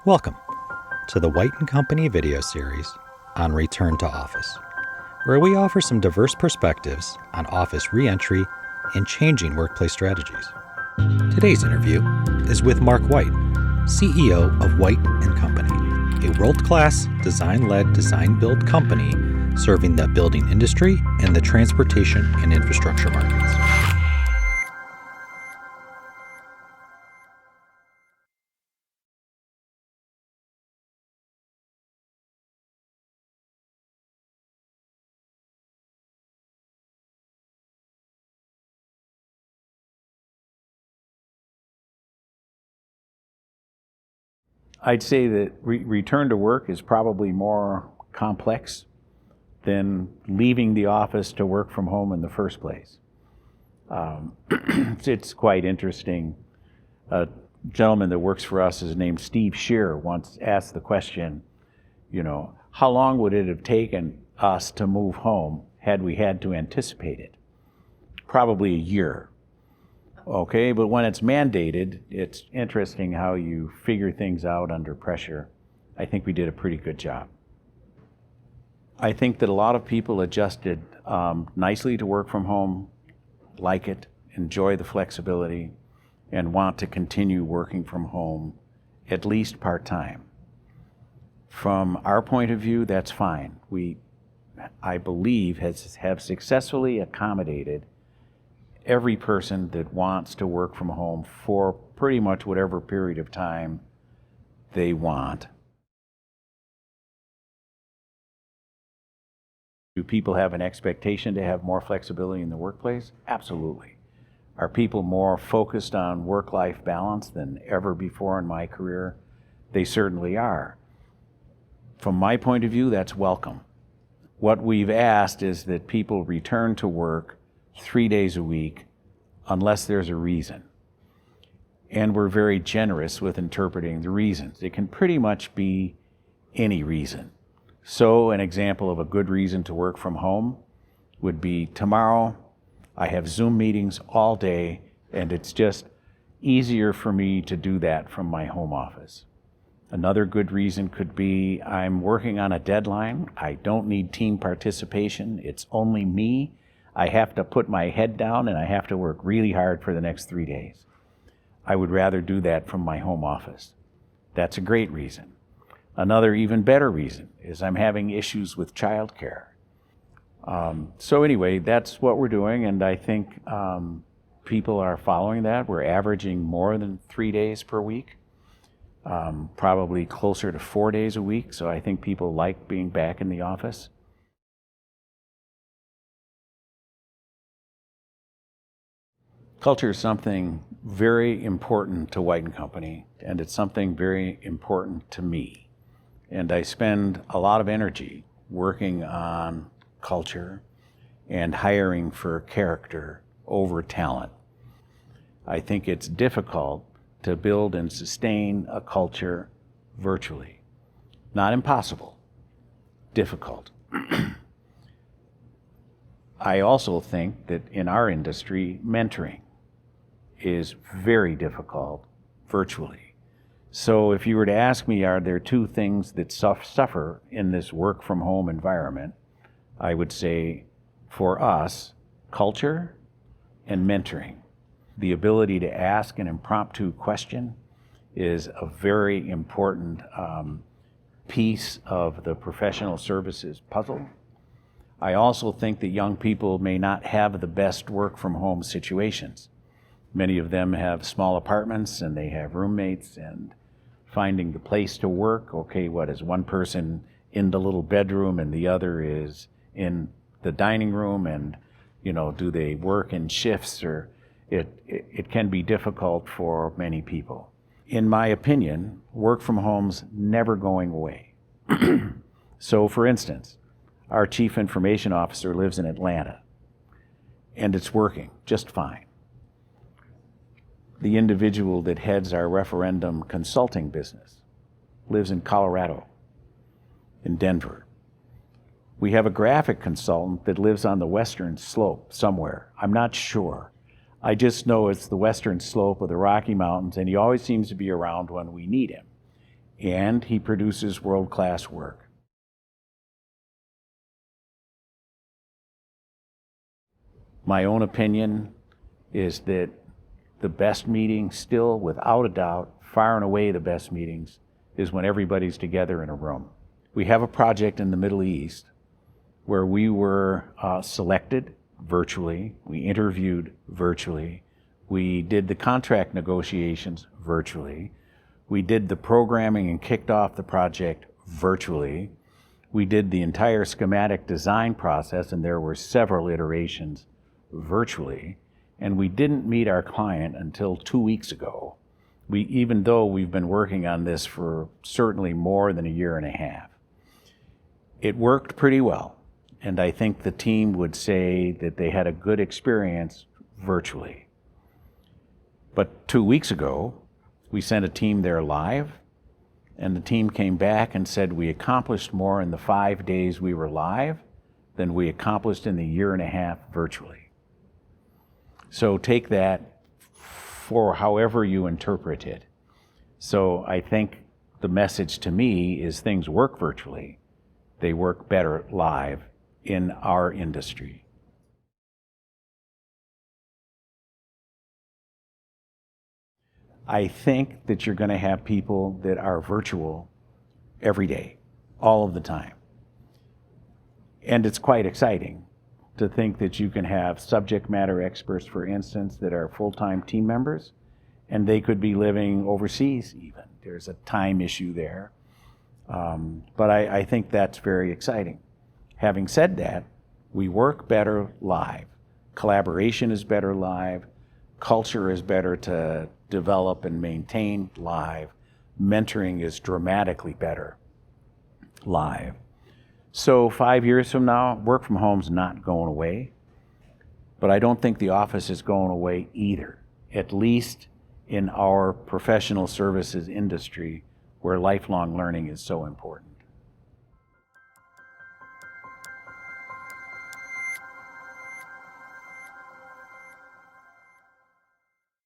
Welcome to the Wight & Company video series on Return to Office, where we offer some diverse perspectives on office re-entry and changing workplace strategies. Today's interview is with Mark Wight, CEO of Wight & Company, a world-class design-led design-build company serving the building industry and the transportation and infrastructure markets. I'd say that return to work is probably more complex than leaving the office to work from home in the first place. It's quite interesting. A gentleman that works for us is named Steve Shearer, once asked the question, how long would it have taken us to move home had we had to anticipate it? Probably a year. Okay, but when it's mandated, it's interesting how you figure things out under pressure. I think we did a pretty good job. I think that a lot of people adjusted nicely to work from home, like it, enjoy the flexibility, and want to continue working from home, at least part-time. From our point of view, that's fine. We, I believe, have successfully accommodated every person that wants to work from home for pretty much whatever period of time they want. Do people have an expectation to have more flexibility in the workplace? Absolutely. Are people more focused on work-life balance than ever before in my career? They certainly are. From my point of view, that's welcome. What we've asked is that people return to work 3 days a week unless there's a reason. And we're very generous with interpreting the reasons. It can pretty much be any reason. So an example of a good reason to work from home would be tomorrow I have Zoom meetings all day and it's just easier for me to do that from my home office. Another good reason could be I'm working on a deadline. I don't need team participation. It's only me. I have to put my head down and I have to work really hard for the next 3 days. I would rather do that from my home office. That's a great reason. Another even better reason is I'm having issues with childcare. So anyway, that's what we're doing, and I think people are following that. We're averaging more than 3 days per week, probably closer to 4 days a week, so I think people like being back in the office. Culture is something very important to Wight & Company, and it's something very important to me. And I spend a lot of energy working on culture and hiring for character over talent. I think it's difficult to build and sustain a culture virtually. Not impossible, difficult. I also think that in our industry, mentoring is very difficult virtually. So if you were to ask me, are there two things that suffer in this work from home environment, I would say for us, culture and mentoring. The ability to ask an impromptu question is a very important piece of the professional services puzzle. I also think that young people may not have the best work from home situations. Many of them have small apartments and they have roommates, and finding the place to work, okay, what is one person in the little bedroom and the other is in the dining room, and do they work in shifts, or it can be difficult for many people. In my opinion, work from home's never going away. So for instance, our chief information officer lives in Atlanta and it's working just fine. The individual that heads our referendum consulting business lives in Colorado, in Denver. We have a graphic consultant that lives on the western slope somewhere. I'm not sure. I just know it's the western slope of the Rocky Mountains, and he always seems to be around when we need him. and he produces world-class work. My own opinion is that the best meeting, still without a doubt, far and away the best meetings, is when everybody's together in a room. We have a project in the Middle East where we were selected virtually, we interviewed virtually, we did the contract negotiations virtually, we did the programming and kicked off the project virtually, we did the entire schematic design process, and there were several iterations virtually, and we didn't meet our client until 2 weeks ago. Even though we've been working on this for certainly more than a year and a half. It worked pretty well, and I think the team would say that they had a good experience virtually. But 2 weeks ago, we sent a team there live, and the team came back and said we accomplished more in the 5 days we were live than we accomplished in the year and a half virtually. So take that for however you interpret it. So I think the message to me is things work virtually. They work better live in our industry. I think that you're going to have people that are virtual every day, all of the time. And it's quite exciting to think that you can have subject matter experts, for instance, that are full-time team members, and they could be living overseas even. There's a time issue there. But I think that's very exciting. Having said that, we work better live. Collaboration is better live. Culture is better to develop and maintain live. Mentoring is dramatically better live. So 5 years from now, work from home's not going away, but I don't think the office is going away either, at least in our professional services industry where lifelong learning is so important.